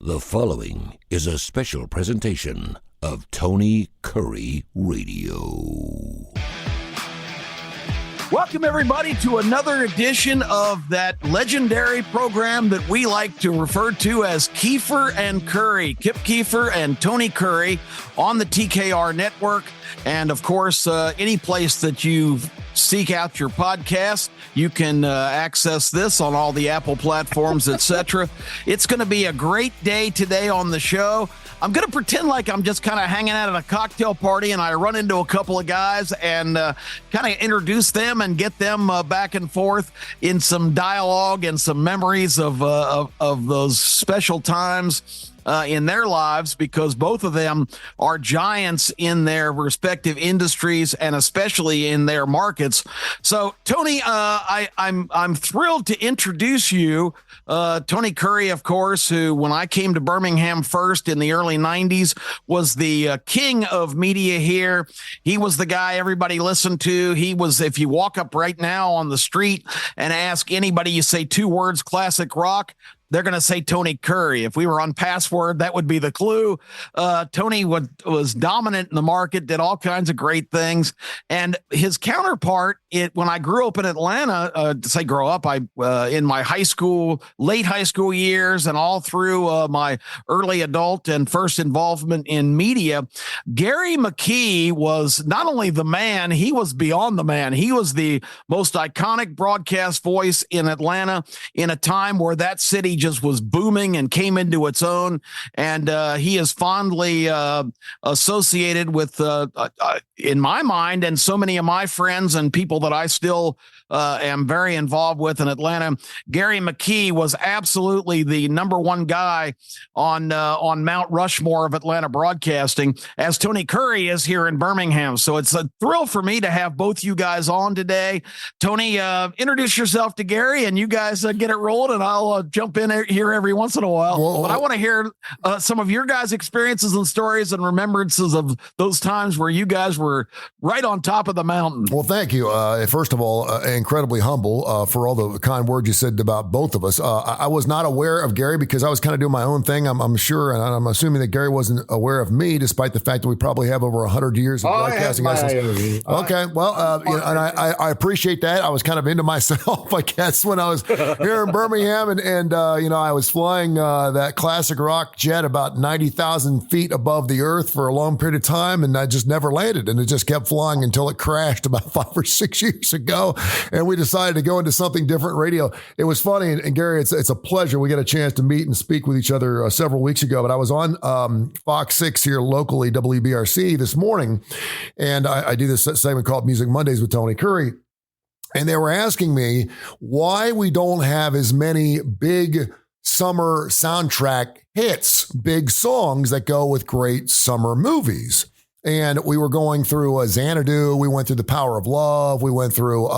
The following is a special presentation of Tony Kurre Radio. Welcome, everybody, to another edition of that legendary program that we like to refer to as Keefer and Kurre. Kip Keefer and Tony Kurre on the TKR network. And, of course, any place that you seek out your podcast, you can access this on all the Apple platforms, etc. It's going to be a great day today on the show. I'm going to pretend like I'm just kind of hanging out at a cocktail party and I run into a couple of guys and kind of introduce them and get them back and forth in some dialogue and some memories of those special times in their lives, because both of them are giants in their respective industries and especially in their markets. So, Tony, I'm thrilled to introduce you. Tony Kurre, of course, who, when I came to Birmingham first in the early 90s, was the king of media here. He was the guy everybody listened to. He was, if you walk up right now on the street and ask anybody, you say two words, classic rock, they're going to say Tony Kurre. If we were on Password, that would be the clue. Tony was dominant in the market, did all kinds of great things. And his counterpart, when I grew up in Atlanta, in my late high school years and all through my early adult and first involvement in media, Gary McKee was not only the man, he was beyond the man. He was the most iconic broadcast voice in Atlanta in a time where that city just was booming and came into its own. And he is fondly associated with, in my mind, and so many of my friends and people that I still am very involved with in Atlanta. Gary McKee was absolutely the number one guy on Mount Rushmore of Atlanta broadcasting, as Tony Kurre is here in Birmingham. So it's a thrill for me to have both you guys on today. Tony, introduce yourself to Gary, and you guys get it rolling, and I'll jump in here every once in a while. But I want to hear some of your guys' experiences and stories and remembrances of those times where you guys were right on top of the mountain. Well, thank you. First of all, incredibly humble for all the kind words you said about both of us. I was not aware of Gary because I was kind of doing my own thing, I'm sure, and I'm assuming that Gary wasn't aware of me, despite the fact that we probably have over 100 years of broadcasting. Okay, well, and I appreciate that. I was kind of into myself, I guess, when I was here in Birmingham, and I was flying that classic rock jet about 90,000 feet above the earth for a long period of time, and I just never landed, and it just kept flying until it crashed about 5 or 6 years ago, and we decided to go into something different, radio. It was funny, and Gary, it's a pleasure. We got a chance to meet and speak with each other several weeks ago, but I was on Fox 6 here locally, WBRC, this morning, and I do this segment called Music Mondays with Tony Kurre, and they were asking me why we don't have as many big summer soundtrack hits, big songs that go with great summer movies. And we were going through Xanadu. We went through The Power of Love. We went through,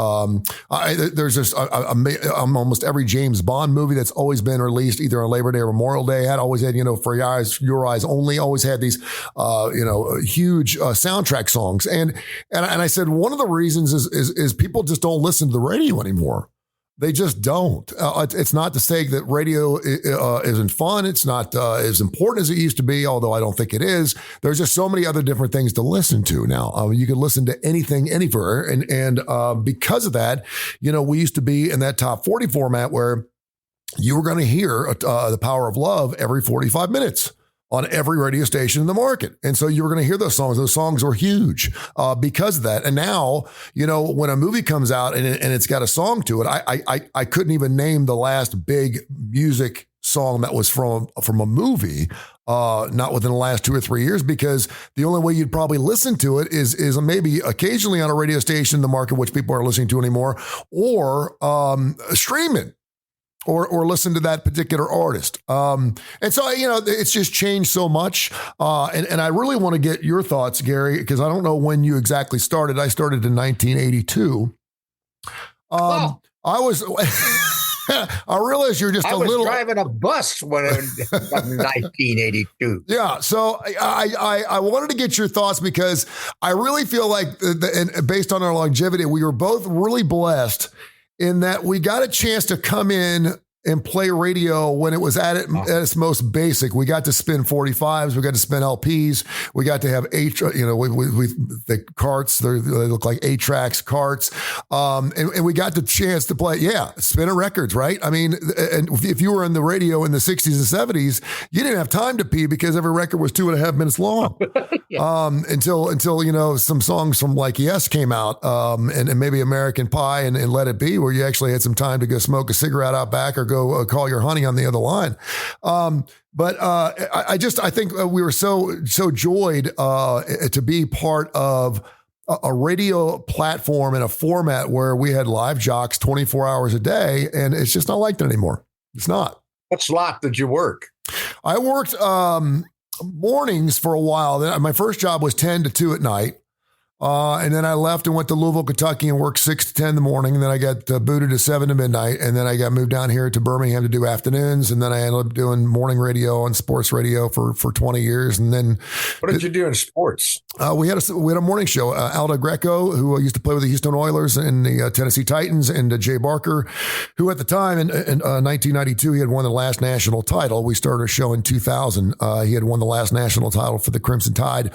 there's just almost every James Bond movie that's always been released either on Labor Day or Memorial Day always had, For Your Eyes Only, always had these, huge soundtrack songs. And I said, one of the reasons is people just don't listen to the radio anymore. They just don't. It's not to say that radio isn't fun. It's not as important as it used to be, although I don't think it is. There's just so many other different things to listen to now. You can listen to anything, anywhere. And because of that, we used to be in that top 40 format where you were going to hear The Power of Love every 45 minutes. On every radio station in the market. And so you were going to hear those songs. Those songs were huge because of that. And now, when a movie comes out and it's got a song to it, I couldn't even name the last big music song that was from a movie, not within the last 2 or 3 years, because the only way you'd probably listen to it is maybe occasionally on a radio station in the market, which people aren't listening to anymore, or streaming. Or listen to that particular artist. And so, it's just changed so much. And I really want to get your thoughts, Gary, because I don't know when you exactly started. I started in 1982. I was, I realize you're just I was driving a bus when in 1982. Yeah. So I wanted to get your thoughts because I really feel like, and based on our longevity, we were both really blessed in that we got a chance to come in and play radio when it was at its most basic. We got to spin 45s. We got to spin LPs. We got to have the carts. They look like 8-tracks carts. And we got the chance to play, spinning records, right? I mean, and if you were in the radio in the 60s and 70s, you didn't have time to pee because every record was 2.5 minutes long. Until some songs from like Yes came out, and maybe American Pie and Let It Be, where you actually had some time to go smoke a cigarette out back or go call your honey on the other line. I think we were so joyed to be part of a radio platform in a format where we had live jocks 24 hours a day, and it's just not like that anymore. It's not. What slot did you work? I worked mornings for a while. Then my first job was 10 to 2 at night. And then I left and went to Louisville, Kentucky and worked 6 to 10 in the morning. And then I got booted to 7 to midnight. And then I got moved down here to Birmingham to do afternoons. And then I ended up doing morning radio and sports radio for 20 years. And then what did you do in sports? We had a morning show. Aldo Greco, who used to play with the Houston Oilers and the Tennessee Titans, and Jay Barker, who at the time in 1992, he had won the last national title. We started a show in 2000. He had won the last national title for the Crimson Tide.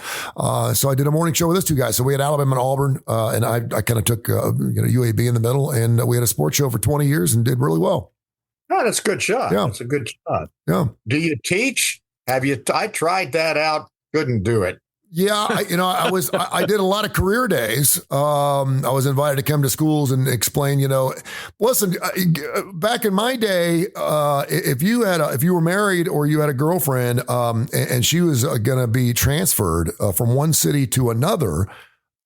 So I did a morning show with those two guys. So we had Alabama and Auburn, and I kind of took UAB in the middle, and we had a sports show for 20 years and did really well. Oh, that's a good shot. Yeah. That's a good shot. Yeah. Do you teach? Have you? I tried that out. Couldn't do it. Yeah, I did a lot of career days. I was invited to come to schools and explain, listen, back in my day, if you were married or you had a girlfriend, and she was going to be transferred from one city to another,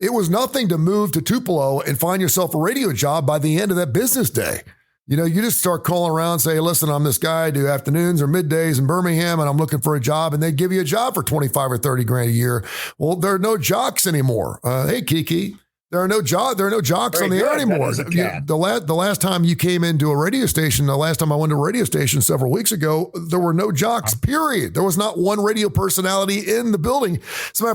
it was nothing to move to Tupelo and find yourself a radio job by the end of that business day. You just start calling around and say, hey, listen, I'm this guy, I do afternoons or middays in Birmingham, and I'm looking for a job. And they give you a job for 25 or 30 grand a year. Well, there are no jocks anymore. Hey, Kiki. There are no jocks on the air anymore. The last time you came into a radio station, the last time I went to a radio station several weeks ago, there were no jocks, period. There was not one radio personality in the building. As a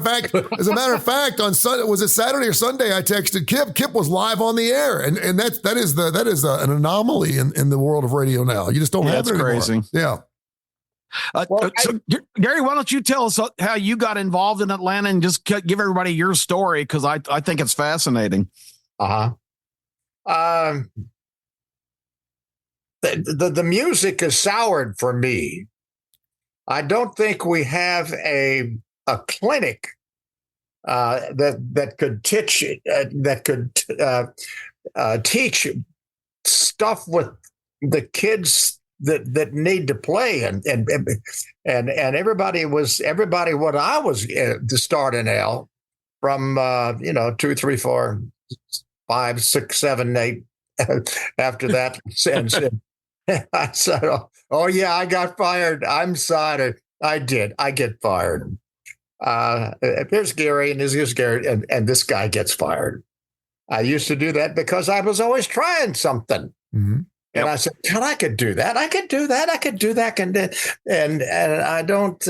matter of fact, on Sunday, was it Saturday or Sunday, I texted Kip. Kip was live on the air. And that is an anomaly in the world of radio now. You just don't have it anymore. That's crazy. Yeah. Gary, why don't you tell us how you got involved in Atlanta and just give everybody your story, because I think it's fascinating. The music is soured for me. I don't think we have a clinic that could teach stuff with the kids that need to play, and everybody what I was to start in L from 2, 3, 4, 5, 6, 7, 8 after that. I said, oh yeah, I got fired. I'm sorry. I get fired. Here's Gary, and here's Gary, and this guy gets fired. I used to do that because I was always trying something. Mm-hmm. And I said, I could do that. I could do that. And I don't,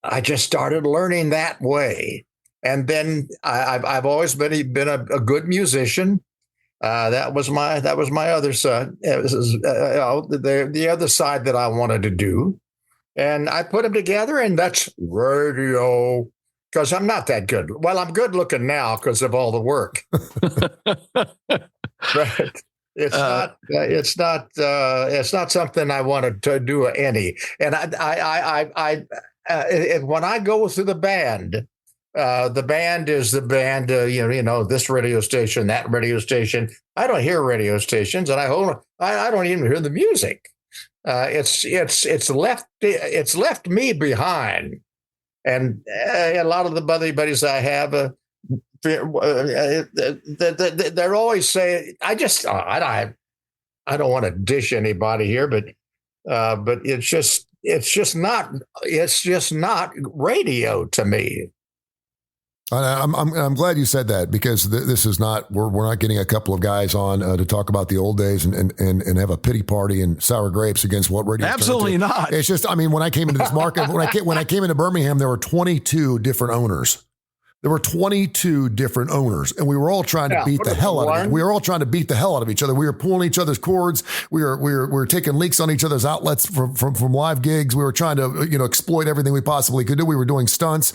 I just started learning that way. And then I've always been a good musician. That was my other side. It was the other side that I wanted to do. And I put them together, and that's radio. Because I'm not that good. Well, I'm good looking now because of all the work. But it's not something I wanted to do any. And I when I go through the band is the band. This radio station, that radio station. I don't hear radio stations, and I don't even hear the music. It's left me behind, and a lot of the buddies I have. They're always saying, I don't want to dish anybody here, but it's just not radio to me. I'm glad you said that, because this is not, we're not getting a couple of guys on to talk about the old days and have a pity party and sour grapes against what radio. Absolutely not. It's just, when I came into this market, when I came into Birmingham, there were 22 different owners. there were 22 different owners, and we were all trying to beat the hell out of it. We were all trying to beat the hell out of each other. We were pulling each other's cords. We were taking leaks on each other's outlets from live gigs. We were trying to, exploit everything we possibly could do. We were doing stunts.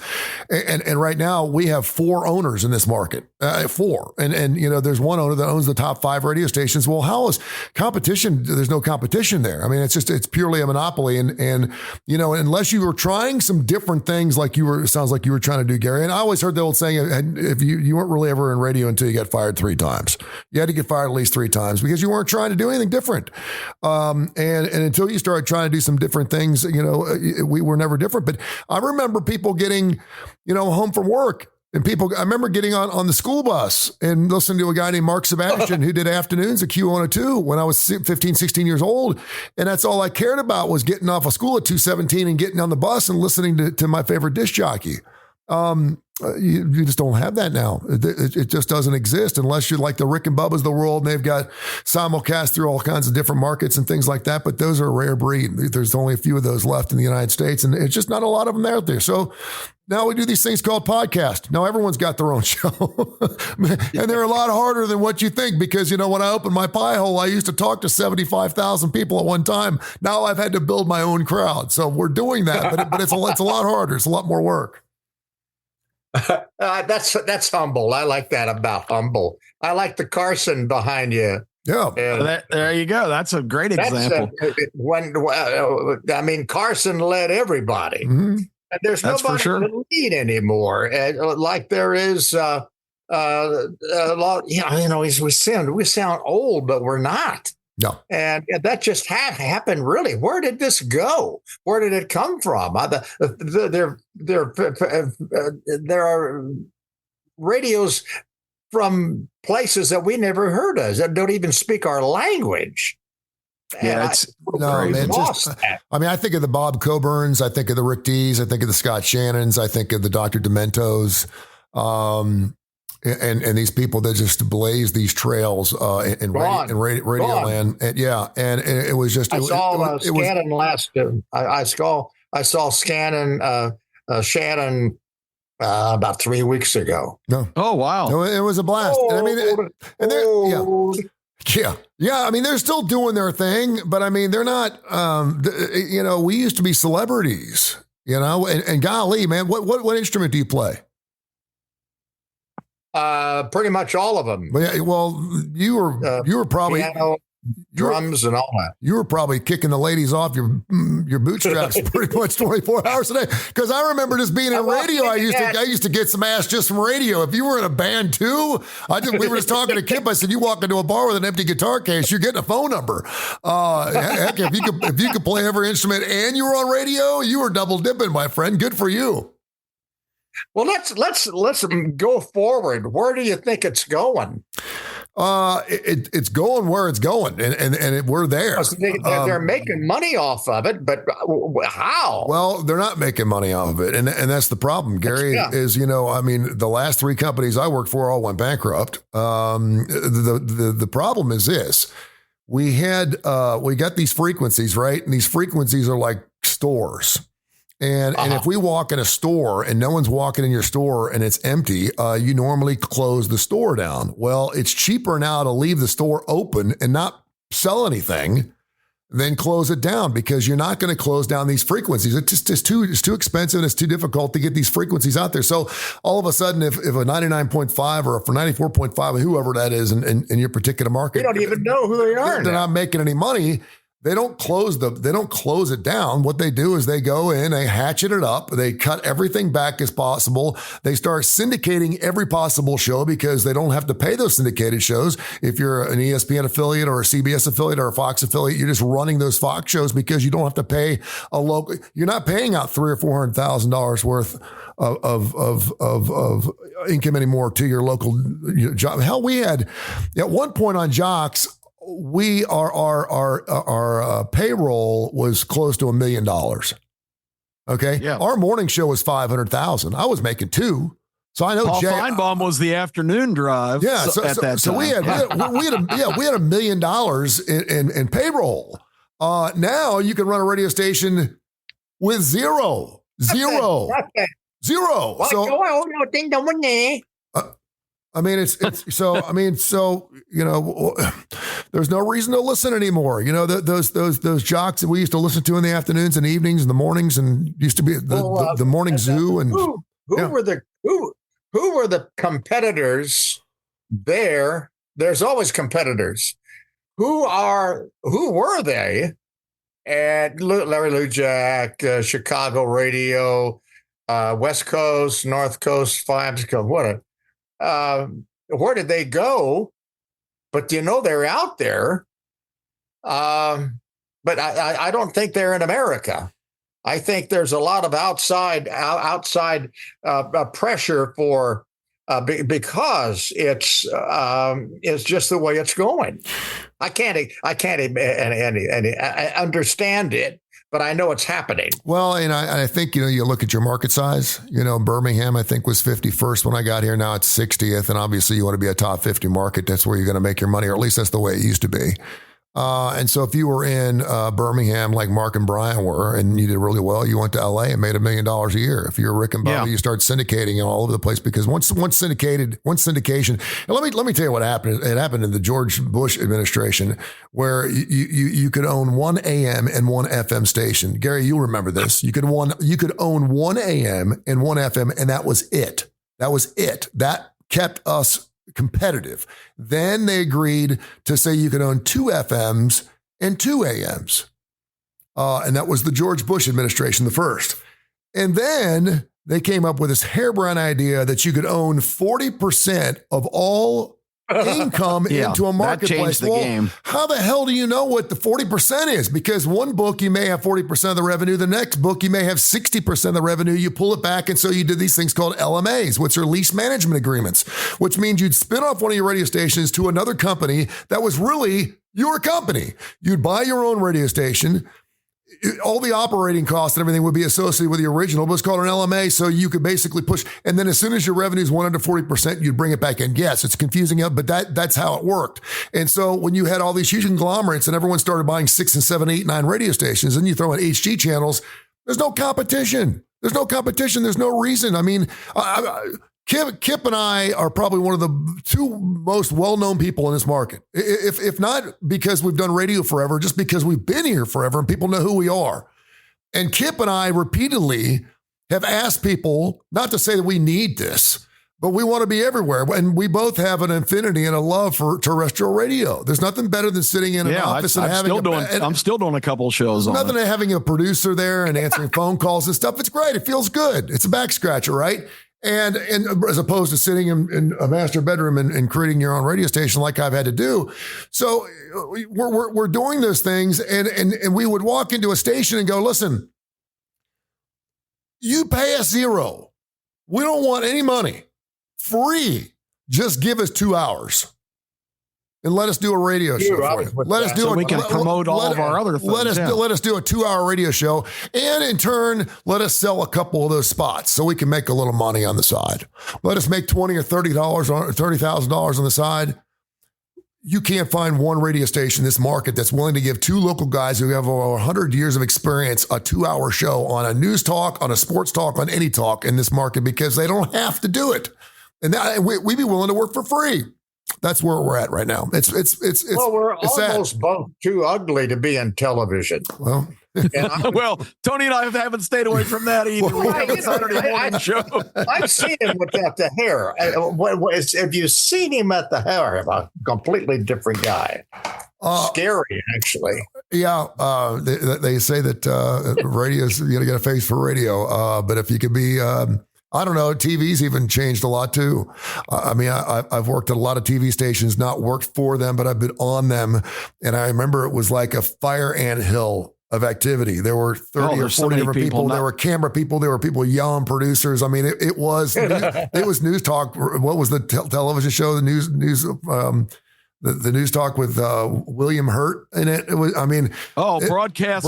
And right now we have 4 owners in this market, 4. And there's one owner that owns the top 5 radio stations. Well, how is competition? There's no competition there. I mean, it's purely a monopoly. And unless you were trying some different things it sounds like you were trying to do, Gary. And I always heard the old saying, if you weren't really ever in radio until you got fired 3 times. You had to get fired at least 3 times because you weren't trying to do anything different. And until you started trying to do some different things, we were never different. But I remember people getting, home from work. And I remember getting on the school bus and listening to a guy named Mark Sebastian who did afternoons at Q102 when I was 15, 16 years old. And that's all I cared about was getting off of school at 2:17 and getting on the bus and listening to my favorite disc jockey. You just don't have that now. It just doesn't exist unless you're like the Rick and Bubba's of the world and they've got simulcast through all kinds of different markets and things like that. But those are a rare breed. There's only a few of those left in the United States, and it's just not a lot of them out there. So now we do these things called podcasts. Now everyone's got their own show and they're a lot harder than what you think because, when I opened my pie hole, I used to talk to 75,000 people at one time. Now I've had to build my own crowd. So we're doing that, but it's a lot harder. It's a lot more work. That's humble. I like that about humble. I like the Carson behind you. Yeah, there you go. That's a great example. Carson led everybody. Mm-hmm. And there's nobody to lead anymore. Like there is a lot. We sound old, but we're not. No. And that just happened, really. Where did this go? Where did it come from? There are radios from places that we never heard of, that don't even speak our language. Yeah, I think of the Bob Coburns. I think of the Rick D's. I think of the Scott Shannons. I think of the Dr. Dementos. And these people that just blaze these trails in radio land. And it was just. I saw Shannon about 3 weeks ago. No. Oh wow! It was a blast. Yeah. I mean, they're still doing their thing, but I mean, they're not. We used to be celebrities. And golly, man, what instrument do you play? Pretty much all of them. Well, you were probably piano, drums and all that. You were probably kicking the ladies off your bootstraps pretty much 24 hours a day. Because I remember just being in radio. I used to get some ass just from radio. If you were in a band too, we were just talking to Kip. I said, you walk into a bar with an empty guitar case, you're getting a phone number. Heck, if you could play every instrument and you were on radio, you were double dipping, my friend. Good for you. Well, let's go forward. Where do you think it's going? It's going where it's going, and we're there. They're making money off of it, but how? Well, they're not making money off of it, and that's the problem, Gary. Is the last 3 companies I worked for all went bankrupt. The problem is this: we got these frequencies, right, and these frequencies are like stores. And if we walk in a store and no one's walking in your store and it's empty, you normally close the store down. Well, it's cheaper now to leave the store open and not sell anything than close it down because you're not going to close down these frequencies. It's too expensive and it's too difficult to get these frequencies out there. So all of a sudden, if a 99.5 or a 94.5, whoever that is in your particular market, you don't even know who they are. They're not making any money. They don't close it down. What they do is they go in, they hatchet it up, they cut everything back as possible. They start syndicating every possible show because they don't have to pay those syndicated shows. If you're an ESPN affiliate or a CBS affiliate or a Fox affiliate, you're just running those Fox shows because you don't have to pay a local. You're not paying out $300,000 or $400,000 worth of income anymore to your local job. Hell, we had at one point on Jocks. Our payroll was close to $1 million. Okay. Yeah. Our morning show was 500,000. I was making 2. So I know Paul Feinbaum was the afternoon drive. Yeah. So we had $1 million in payroll. Now you can run a radio station with zero. Zero. So I mean, it's so there's no reason to listen anymore. Those jocks that we used to listen to in the afternoons and evenings and the mornings, and used to be the morning zoo. And who were the competitors there? There's always competitors. Who were they? At Larry Lujak, Chicago radio, West Coast, North Coast, where did they go? But they're out there. But I don't think they're in America. I think there's a lot of outside pressure for because it's just the way it's going. I can't understand it, but I know it's happening. Well, and I think, you look at your market size, Birmingham, I think was 51st when I got here. Now it's 60th. And obviously you want to be a top 50 market. That's where you're going to make your money, or at least that's the way it used to be. And so if you were in Birmingham, like Mark and Brian were, and you did really well, you went to LA and made $1 million a year. If you're Rick and Bobby, you start syndicating all over the place, because once syndication, and let me tell you what happened. It happened in the George Bush administration, where you could own one AM and one FM station. Gary, you'll remember this. You could own one AM and one FM, and that was it. That kept us competitive. Then they agreed to say you could own 2 FMs and 2 AMs. And that was the George Bush administration, the first. And then they came up with this harebrained idea that you could own 40% of all income into a marketplace. That changed the game. How the hell do you know what the 40% is? Because one book, you may have 40% of the revenue. The next book, you may have 60% of the revenue. You pull it back. And so you did these things called LMAs, which are lease management agreements, which means you'd spin off one of your radio stations to another company that was really your company. You'd buy your own radio station. All the operating costs and everything would be associated with the original, but it's called an LMA. So you could basically push. And then as soon as your revenues went under 40%, you'd bring it back in. Yes, it's confusing, but that's how it worked. And so when you had all these huge conglomerates and everyone started buying 6 and 7, 8, 9 radio stations, and you throw in HG channels, there's no competition. There's no reason. I mean, Kip and I are probably one of the 2 most well-known people in this market. If not because we've done radio forever, just because we've been here forever and people know who we are. And Kip and I repeatedly have asked people, not to say that we need this, but we want to be everywhere. And we both have an affinity and a love for terrestrial radio. There's nothing better than sitting in an office and having I'm still doing a couple of shows on nothing than having a producer there and answering phone calls and stuff. It's great. It feels good. It's a back scratcher, right? And as opposed to sitting in a master bedroom and creating your own radio station like I've had to do. So we're doing those things, and we would walk into a station and go, listen, you pay us $0. We don't want any money. Free. Just give us 2 hours. And let us do a radio show for you. Let us do so we can promote all of our other things. Let us do a 2-hour radio show. And in turn, let us sell a couple of those spots so we can make a little money on the side. Let us make $20,000 or $30,000 on the side. You can't find one radio station in this market that's willing to give 2 local guys who have over 100 years of experience a 2-hour show on a news talk, on a sports talk, on any talk in this market, because they don't have to do it. And we'd be willing to work for free. That's where we're at right now. It's well, we're almost sad. Both too ugly to be in television. Well, well, Tony and I haven't stayed away from that either. We have a Saturday morning show. I've seen him without the hair. If you've seen him at the hair, a completely different guy. Scary, actually. Yeah, they say that radio's you got to get a face for radio. But if you could be. I don't know. TV's even changed a lot too. I mean, I've worked at a lot of TV stations, not worked for them, but I've been on them. And I remember it was like a fire anthill of activity. There were 30 or 40 different people. There were camera people. There were people yelling, producers. I mean, it was news talk. What was the television show? The news the news talk with William Hurt in it. It was, I mean, broadcast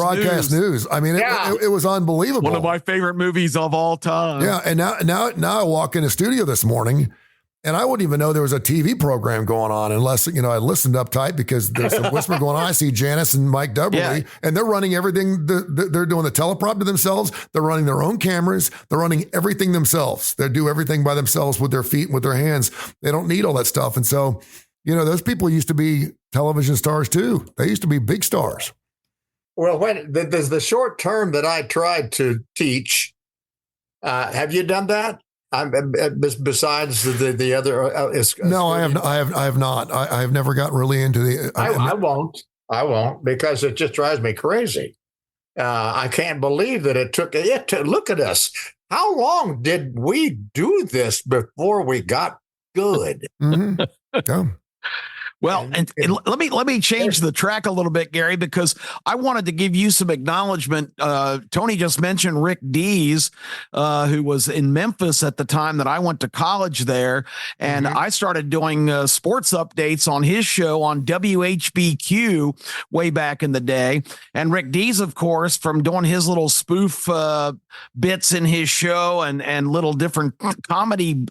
news. I mean, it was unbelievable. One of my favorite movies of all time. Yeah, and now I walk in the studio this morning, And I wouldn't even know there was a TV program going on unless, I listened uptight because there's some whisper going on. I see Janice and Mike Dubberly, and they're running everything. They're doing the teleprompter themselves. They're running their own cameras. They're running everything themselves. They do everything by themselves with their feet and with their hands. They don't need all that stuff. And so, those people used to be television stars too. They used to be big stars. Well, when there's the short term that I tried to teach, have you done that? Besides the other, no, I have not. I have never got really into the. I won't because it just drives me crazy. I can't believe that it took. Look at us. How long did we do this before we got good? Mm-hmm. Yeah. Well, and let me change the track a little bit, Gary, because I wanted to give you some acknowledgement. Tony just mentioned Rick Dees, who was in Memphis at the time that I went to college there, and I started doing sports updates on his show on WHBQ way back in the day. And Rick Dees, of course, from doing his little spoof bits in his show and little different comedy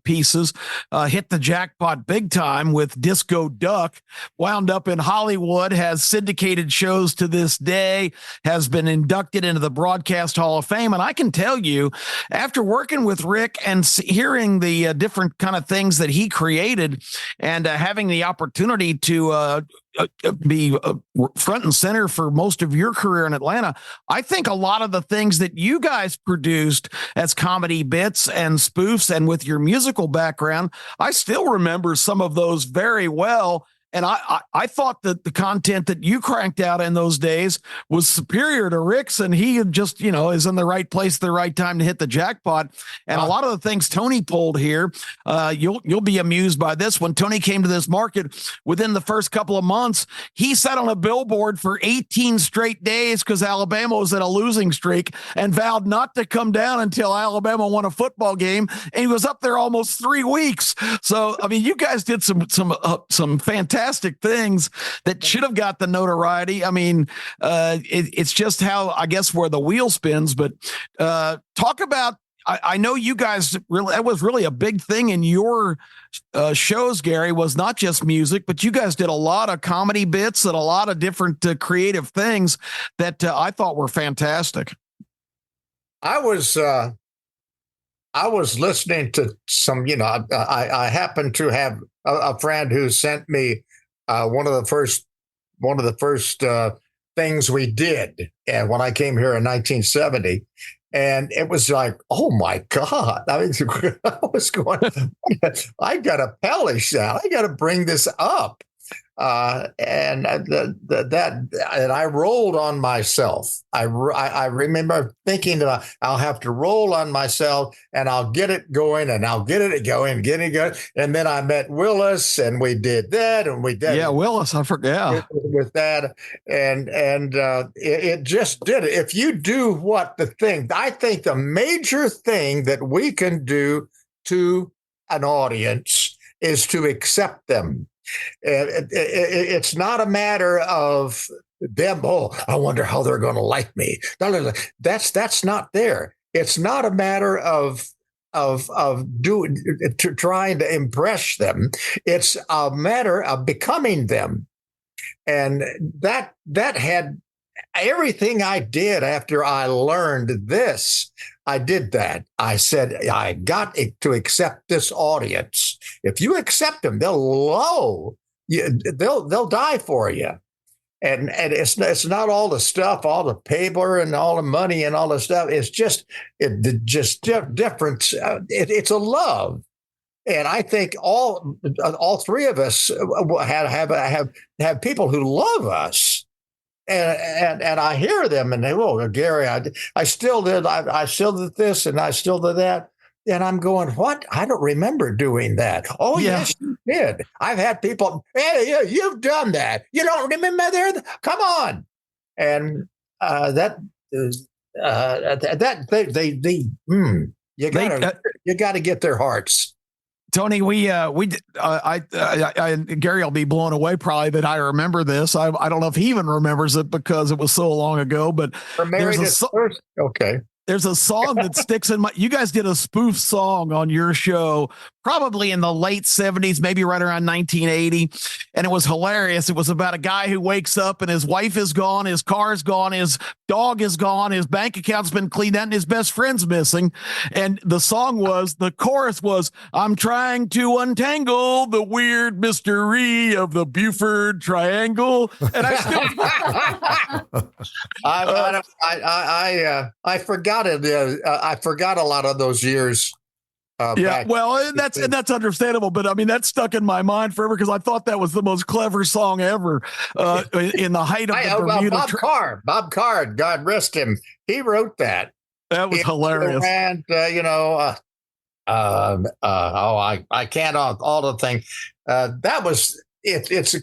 pieces, hit the jackpot big time with Disco Duck, wound up in Hollywood, has syndicated shows to this day, has been inducted into the Broadcast Hall of Fame. And I can tell you, after working with Rick and hearing the different kind of things that he created and having the opportunity to be front and center for most of your career in Atlanta, I think a lot of the things that you guys produced as comedy bits and spoofs and with your musical background, I still remember some of those very well. And I thought that the content that you cranked out in those days was superior to Rick's, and he just, is in the right place at the right time to hit the jackpot. And a lot of the things Tony pulled here, you'll be amused by this. When Tony came to this market, within the first couple of months, he sat on a billboard for 18 straight days because Alabama was in a losing streak and vowed not to come down until Alabama won a football game. And he was up there almost 3 weeks. So, I mean, you guys did some fantastic things that should have got the notoriety. I mean, it's just how, I guess, where the wheel spins. But talk about, I know you guys really, that was really a big thing in your shows, Gary, was not just music, but you guys did a lot of comedy bits and a lot of different creative things that I thought were fantastic. I was listening to some, I happened to have a friend who sent me one of the first things we did when I came here in 1970. And it was like, oh my God. I mean, I was going, I got to polish that. I got to bring this up. And I rolled on myself. I remember thinking that I'll have to roll on myself and I'll get it going and I'll get it going. And then I met Willis and we did that and we did. Yeah, Willis, I forgot. With that. And it just did it. If you do I think the major thing that we can do to an audience is to accept them. It's not a matter of them. Oh, I wonder how they're going to like me. No, that's not there. It's not a matter of trying to impress them. It's a matter of becoming them, and that had everything I did after I learned this. I did that. I said, I got to accept this audience. If you accept them, they'll die for you. And it's not all the stuff, all the paper and all the money and all the stuff. It's just different. It's a love. And I think all three of us have people who love us. And I hear them and they, oh, Gary, I still did this and I still did that. And I'm going, what? I don't remember doing that. Oh, yeah. Yes, you did. I've had people, hey, you've done that. You don't remember there? Come on. And you got to get their hearts. Tony, Gary will be blown away probably that I remember this. I don't know if he even remembers it because it was so long ago, but there's a song that sticks in my, you guys did a spoof song on your show probably in the late 70s, maybe right around 1980. And it was hilarious. It was about a guy who wakes up and his wife is gone, his car is gone, his dog is gone, his bank account's been cleaned out, and his best friend's missing. And the chorus was, I'm trying to untangle the weird mystery of the Buford Triangle. And I still I forgot it. I forgot a lot of those years. That's understandable, but I mean that stuck in my mind forever because I thought that was the most clever song ever. In the height of the Bermuda. Bob Card, God rest him, he wrote that. That was hilarious. And I can't all the thing. That was it's.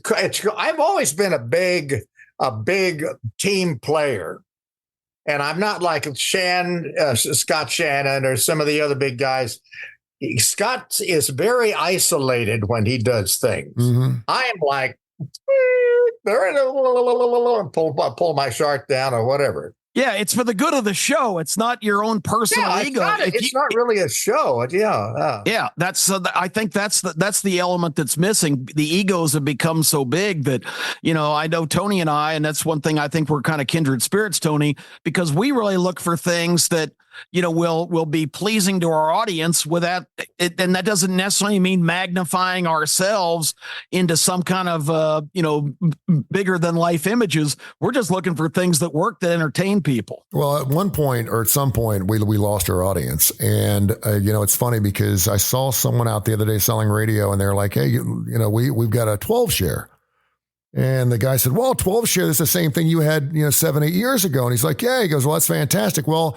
I've always been a big team player. And I'm not like Scott Shannon or some of the other big guys. Scott is very isolated when he does things. Mm-hmm. I am like, pull my shark down or whatever. Yeah, it's for the good of the show. It's not your own personal ego. It's not really a show. Yeah. That's. I think that's the element that's missing. The egos have become so big that, I know Tony and I, and that's one thing I think we're kind of kindred spirits, Tony, because we really look for things that will be pleasing to our audience without it. And that doesn't necessarily mean magnifying ourselves into some kind of, bigger than life images. We're just looking for things that work to entertain people. Well, at one point or at some point, we lost our audience. And, it's funny because I saw someone out the other day selling radio and they're like, hey, we've got a 12 share. And the guy said, well, 12 share, that's the same thing you had, 7-8 years ago. And he's like, yeah, he goes, well, that's fantastic. Well,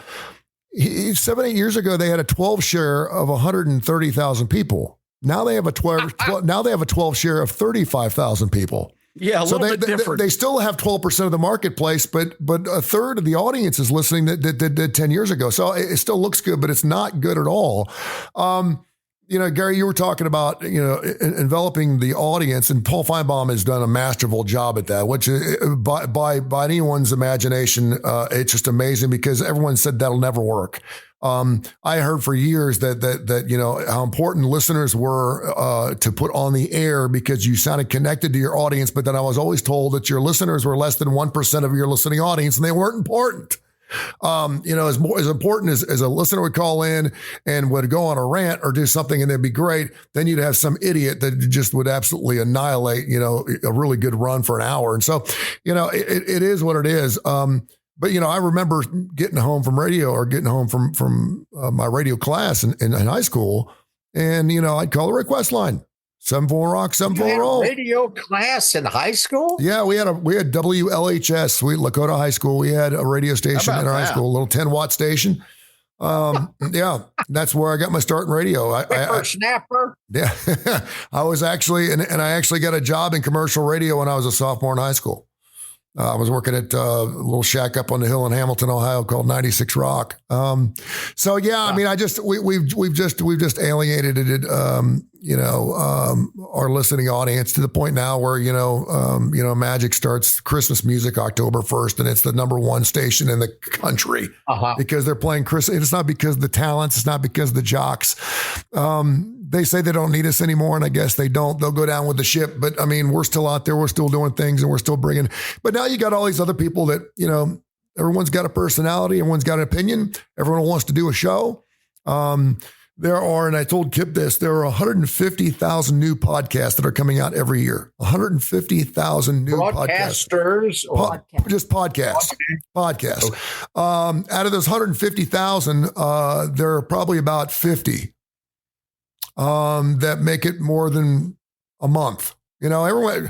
7-8 years ago, they had a 12 share of 130,000 people. Now they have a 12 share of 35,000 people. Yeah, a little bit different. They still have 12% of the marketplace, but a third of the audience is listening that did 10 years ago. So it still looks good, but it's not good at all. Gary, you were talking about, enveloping the audience, and Paul Feinbaum has done a masterful job at that, which by anyone's imagination, it's just amazing because everyone said that'll never work. I heard for years that how important listeners were to put on the air because you sounded connected to your audience. But then I was always told that your listeners were less than 1% of your listening audience and they weren't important. As important as a listener would call in and would go on a rant or do something and they'd be great, then you'd have some idiot that just would absolutely annihilate, a really good run for an hour. And so, it is what it is. But, I remember getting home from radio or getting home from my radio class in high school. And, I'd call the request line, 74 Rock, 74 Roll. Radio class in high school? Yeah, we had WLHS, Lakota High School. We had a radio station in our high school, a little 10-watt station. Yeah, that's where I got my start in radio. I snapper. Yeah, I was actually, and I actually got a job in commercial radio when I was a sophomore in high school. I was working at a little shack up on the hill in Hamilton, Ohio, called 96 Rock. So yeah, I mean, we've just alienated it, our listening audience to the point now where Magic starts Christmas music October 1st, and it's the number one station in the country because they're playing Christmas. It's not because of the talents, it's not because of the jocks. They say they don't need us anymore, and I guess they don't. They'll go down with the ship. But I mean, we're still out there. We're still doing things, and we're still bringing. But now you got all these other people that, everyone's got a personality. Everyone's got an opinion. Everyone wants to do a show. There are, and I told Kip this, there are 150,000 new podcasts that are coming out every year. 150,000 new broadcasters. Just podcasts. Podcasts. Okay. Out of those 150,000, there are probably about 50 that make it more than a month. Anyone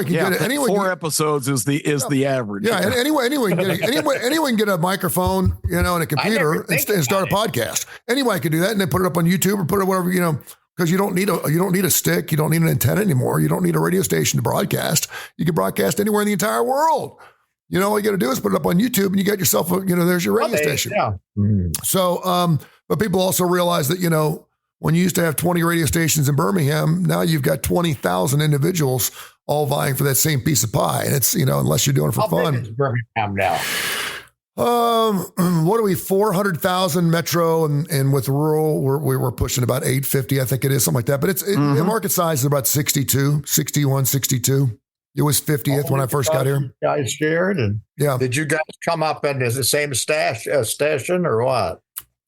can get it. Anyone 4 episodes is the average. Yeah, and anyone can get a microphone, and a computer and start a podcast. Anyone can do that, and then put it up on YouTube or put it whatever, because you don't need a stick, you don't need an antenna anymore, you don't need a radio station to broadcast. You can broadcast anywhere in the entire world. All you got to do is put it up on YouTube, and you got yourself there's your radio station. Yeah. So, but people also realize that when you used to have 20 radio stations in Birmingham, now you've got 20,000 individuals all vying for that same piece of pie. And it's, unless you're doing it for fun. How big is Birmingham now? What are we? 400,000 metro, and with rural, we're pushing about 850, I think it is, something like that. But the market size is about 61, 62. It was 50th when I first got here. Guys shared, and yeah. Did you guys come up in the same station or what?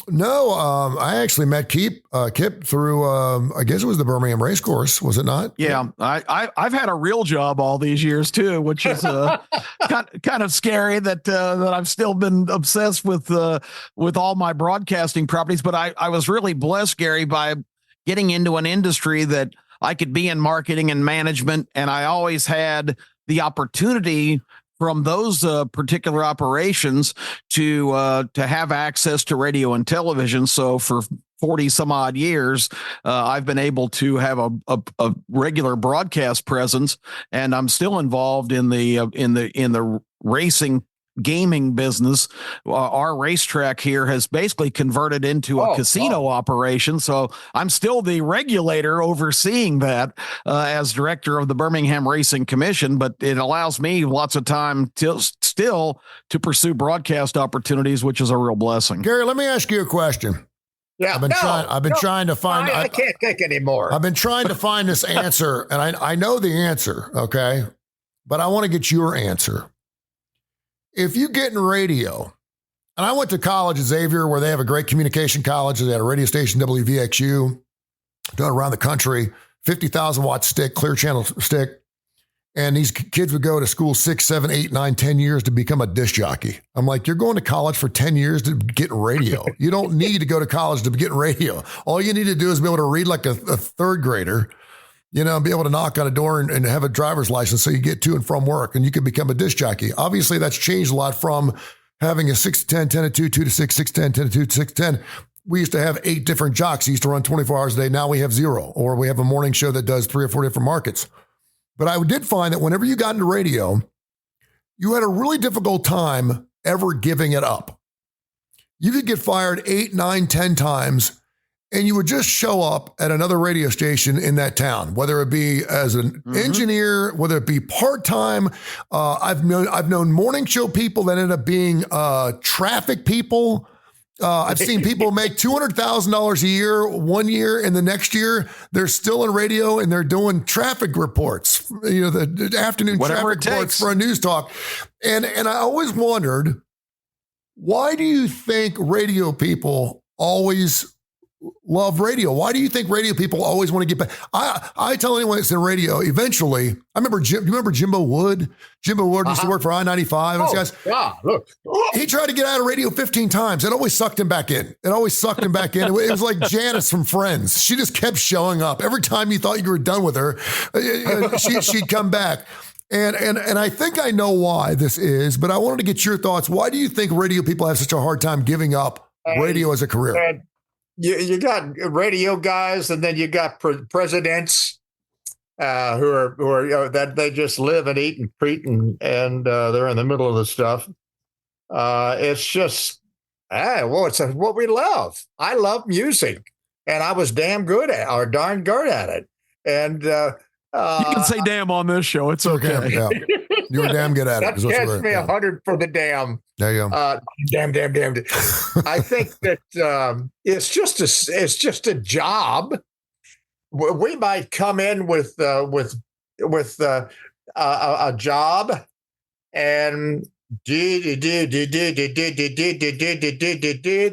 No, I actually met Kip through, I guess it was the Birmingham race course, was it not? Yeah, I've had a real job all these years too, which is kind of scary that I've still been obsessed with all my broadcasting properties. But I was really blessed, Gary, by getting into an industry that I could be in marketing and management, and I always had the opportunity from those particular operations to have access to radio and television. So for 40 some odd years, I've been able to have a regular broadcast presence, and I'm still involved in the racing gaming business. Our racetrack here has basically converted into a casino operation. So I'm still the regulator overseeing that as director of the Birmingham Racing Commission, but it allows me lots of time still to pursue broadcast opportunities, which is a real blessing. Gary, let me ask you a question. Yeah, I've been trying to find. I can't think anymore. I've been trying to find this answer, and I know the answer, okay? But I want to get your answer. If you get in radio, and I went to college at Xavier, where they have a great communication college. They had a radio station, WVXU, done around the country, 50,000 watt stick, clear channel stick. And these kids would go to school 6, 7, 8, 9, 10 years to become a disc jockey. I'm like, you're going to college for 10 years to get in radio. You don't need to go to college to get in radio. All you need to do is be able to read like a third grader, be able to knock on a door and have a driver's license so you get to and from work, and you can become a disc jockey. Obviously, that's changed a lot from having a 6 to 10, 10 to 2, 2 to 6, 6 to 10, 10 to 2, 6 to 10. We used to have 8 different jocks. We used to run 24 hours a day. Now we have 0, or we have a morning show that does 3 or 4 different markets. But I did find that whenever you got into radio, you had a really difficult time ever giving it up. You could get fired 8, 9, 10 times, and you would just show up at another radio station in that town, whether it be as an engineer, whether it be part-time. I've known morning show people that end up being traffic people. I've seen people make $200,000 a year one year, and the next year they're still in radio and they're doing traffic reports, the afternoon Whatever traffic reports for a news talk. And I always wondered, why do you think radio people always love radio? Why do you think radio people always want to get back? I tell anyone that's in radio, eventually, I remember, you remember Jimbo Wood? Jimbo Wood used to work for I-95. Oh, guys. yeah, look. He tried to get out of radio 15 times. It always sucked him back in. It was like Janice from Friends. She just kept showing up. Every time you thought you were done with her, she'd come back. And I think I know why this is, but I wanted to get your thoughts. Why do you think radio people have such a hard time giving up radio as a career? You got radio guys, and then you got presidents who are that they just live and eat and treat, and they're in the middle of the stuff. It's just, it's what we love. I love music, and I was darn good at it. And you can say "damn" on this show. It's okay. Yeah. You were damn good at it. That gets me 100 for the damn. There you go. Damn. I think that it's just a job. We might come in with a job, and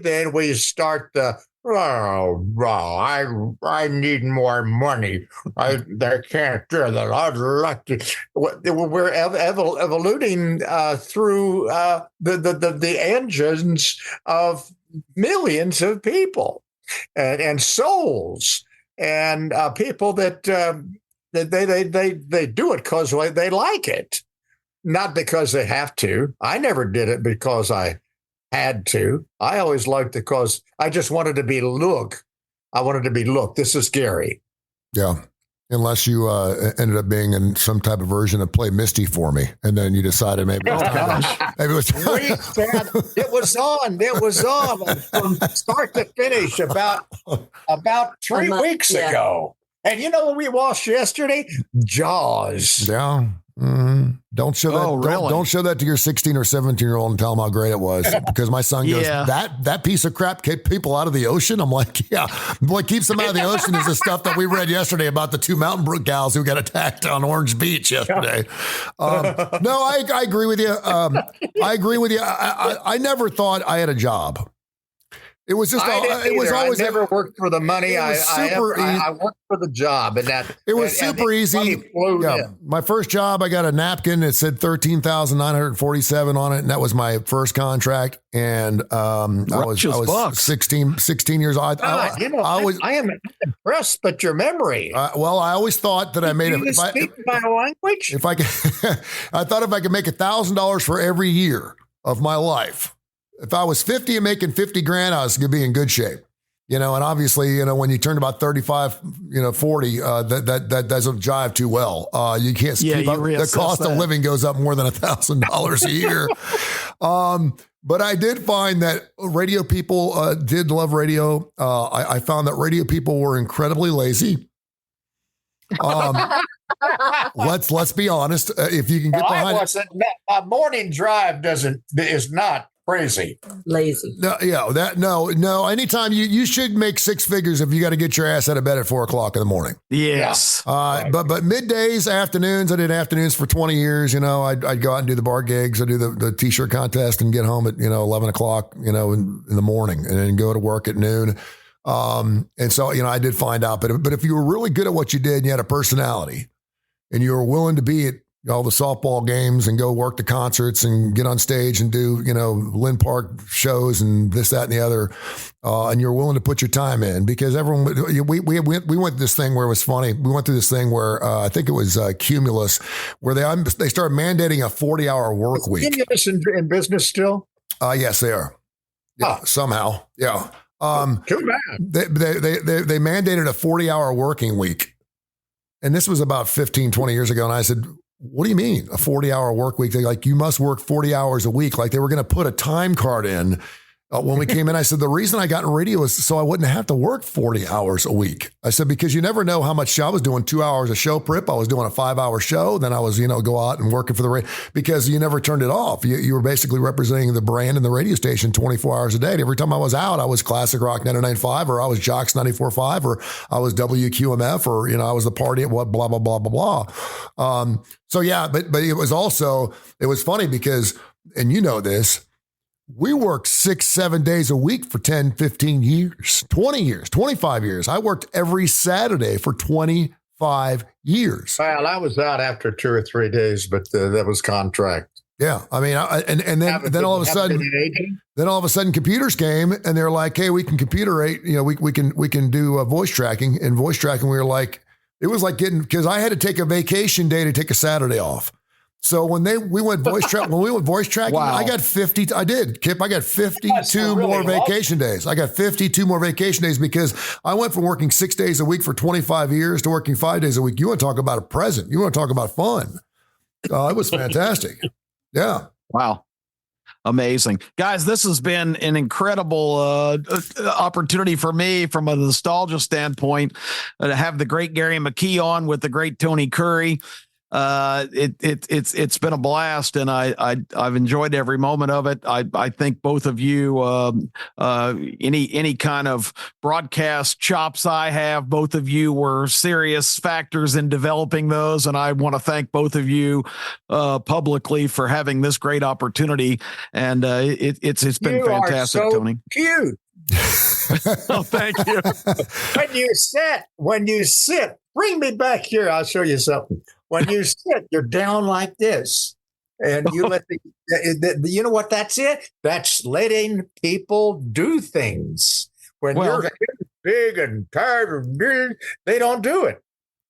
then we start the. I need more money. They can't do that. I'd like to. We're evolving through the engines of millions of people and souls and people that they do it because they like it, not because they have to. I never did it because I had to. I always liked it because I just wanted to be look. This is Gary. Yeah. Unless you ended up being in some type of version of Play Misty for Me, and then you decided maybe it was time. Maybe it was time. It was on from start to finish about 3 weeks ago. And you know what we watched yesterday? Jaws. Yeah. Don't show that. Oh, really? Don't show that to your 16 or 17-year-old and tell them how great it was. Because my son goes, Yeah. that piece of crap kept people out of the ocean. I'm like, yeah. What keeps them out of the ocean is the stuff that we read yesterday about the 2 Mountain Brook gals who got attacked on Orange Beach yesterday. No, I agree with you. I agree with you. I never thought I had a job. It was just, it was always. I never worked for the money. I worked for the job, and that it was super easy. Yeah, my first job, I got a napkin that said 13,947 on it, and that was my first contract. And I was 16 years old. I am impressed, but your memory. Well, I always thought that I made it. Speak my language. If I could, I thought if I could make $1,000 for every year of my life. If I was 50 and making 50 grand, I was going to be in good shape, and obviously, when you turn about 35, 40, that doesn't jive too well. You can't keep up. The cost of living goes up more than $1,000 a year. But I did find that radio people did love radio. I found that radio people were incredibly lazy. Let's be honest. If you can get behind it. My morning drive is not crazy. Lazy. No. Anytime you should make 6 figures if you got to get your ass out of bed at 4:00 in the morning. Yes. But middays, afternoons, I did afternoons for 20 years. I'd go out and do the bar gigs. I'd do the t-shirt contest and get home at, 11 o'clock, in the morning, and then go to work at noon. And so, I did find out, but if you were really good at what you did and you had a personality and you were willing to be at all the softball games and go work the concerts and get on stage and do, Lynn Park shows and this, that, and the other. And you're willing to put your time in because everyone, we went through this thing where it was funny. We went through this thing where I think it was Cumulus, where they started mandating a 40-hour work week. Cumulus in business still? Yes, they are. Yeah, somehow. Yeah. Too bad. They mandated a 40-hour working week. And this was about 15, 20 years ago. And I said, what do you mean a 40-hour work week? They're like, you must work 40 hours a week. Like they were going to put a time card in. When we came in, I said, the reason I got in radio is so I wouldn't have to work 40 hours a week. I said, because you never know how much I was doing 2 hours of show prep. I was doing a 5-hour show. Then I was, go out and working for the radio because you never turned it off. You were basically representing the brand and the radio station 24 hours a day. And every time I was out, I was Classic Rock 99.5 or I was Jocks 94.5 or I was WQMF or, I was the party at what, blah, blah, blah, blah, blah. So yeah, but it was funny because, and this, we worked 6-7 days a week for 10, 15 years, 20 years, 25 years. I worked every Saturday for 25 years. Well, I was out after 2 or 3 days, but that was contract. Yeah. I mean, then all of a sudden computers came and they're like, hey, we can computer rate, we can do voice tracking, and voice tracking. We were like, it was like because I had to take a vacation day to take a Saturday off. So when we went voice tracking, wow. I got 50. I did, Kip. I got 52 more vacation days. I got 52 more vacation days because I went from working 6 days a week for 25 years to working 5 days a week. You want to talk about a present? You want to talk about fun? It was fantastic. Yeah. Wow. Amazing. Guys, this has been an incredible opportunity for me from a nostalgia standpoint to have the great Gary McKee on with the great Tony Kurre. It's been a blast, and I've enjoyed every moment of it. I think both of you, any kind of broadcast chops I have, both of you were serious factors in developing those, and I want to thank both of you publicly for having this great opportunity. And it's been fantastic, Tony. Cute. Oh, thank you. When you sit, bring me back here. I'll show you something. When you sit, you're down like this, and you let you know what that's it? That's letting people do things. When you're big and tired of doing, they don't do it.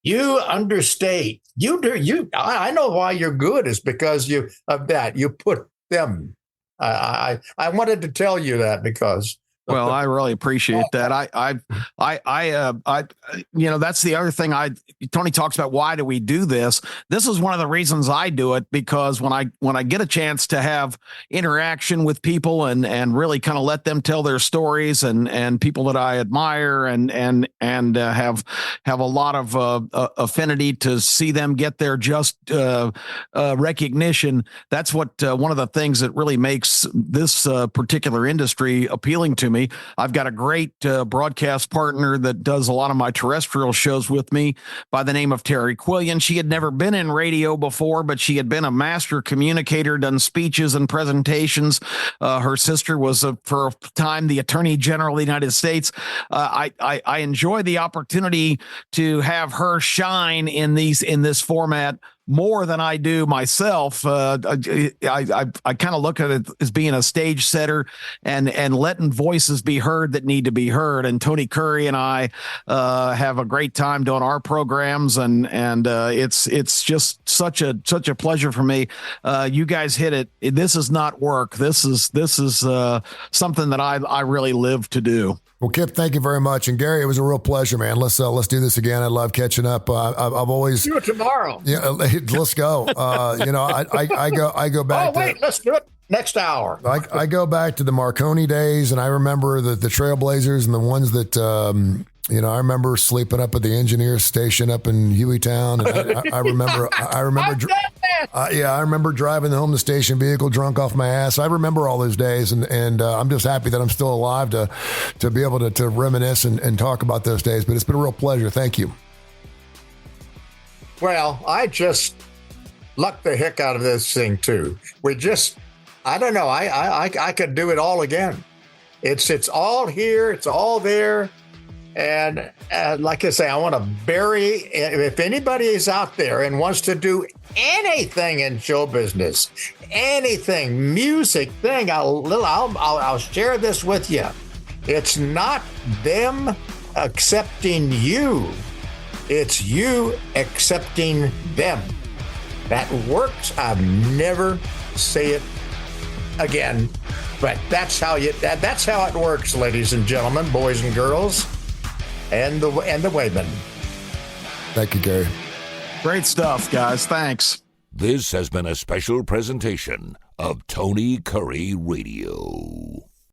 You understate. You do. I know why you're good is because of that. You put them. I wanted to tell you that because Well, I really appreciate that. That's the other thing. Tony talks about, why do we do this? This is one of the reasons I do it, because when I get a chance to have interaction with people and really kind of let them tell their stories, and people that I admire and have a lot of affinity to see them get their just recognition. That's what one of the things that really makes this particular industry appealing to me. I've got a great broadcast partner that does a lot of my terrestrial shows with me by the name of Terry Quillian. She had never been in radio before, but she had been a master communicator, done speeches and presentations. Her sister was, for a time, the Attorney General of the United States. I enjoy the opportunity to have her shine in this format more than I do myself. I kind of look at it as being a stage setter and letting voices be heard that need to be heard. And Tony Kurre and I have a great time doing our programs, and it's just such a pleasure for me. You guys hit it. This is not work. This is something that I really live to do. Well, Kip, thank you very much. And Gary, it was a real pleasure, man. Let's do this again. I love catching up. I've always do it tomorrow. Yeah, let's go. I go back. Oh, wait, let's do it next hour. I go back to the Marconi days, and I remember the Trailblazers and the ones that I remember sleeping up at the engineer station up in Hueytown, and I remember I remember driving home the station vehicle drunk off my ass. I remember all those days, and I'm just happy that I'm still alive to be able to reminisce and talk about those days. But it's been a real pleasure. Thank you. Well, I just lucked the heck out of this thing too. I don't know. I could do it all again. It's all here. It's all there. And like I say, I want to bury, if anybody is out there and wants to do anything in show business, anything, music thing, I'll share this with you. It's not them accepting you. It's you accepting them. That works. I've never say it again, but that's how it works, ladies and gentlemen, boys and girls. And the Wayman. Thank you, Gary. Great stuff, guys. Thanks. This has been a special presentation of Tony Kurre Radio.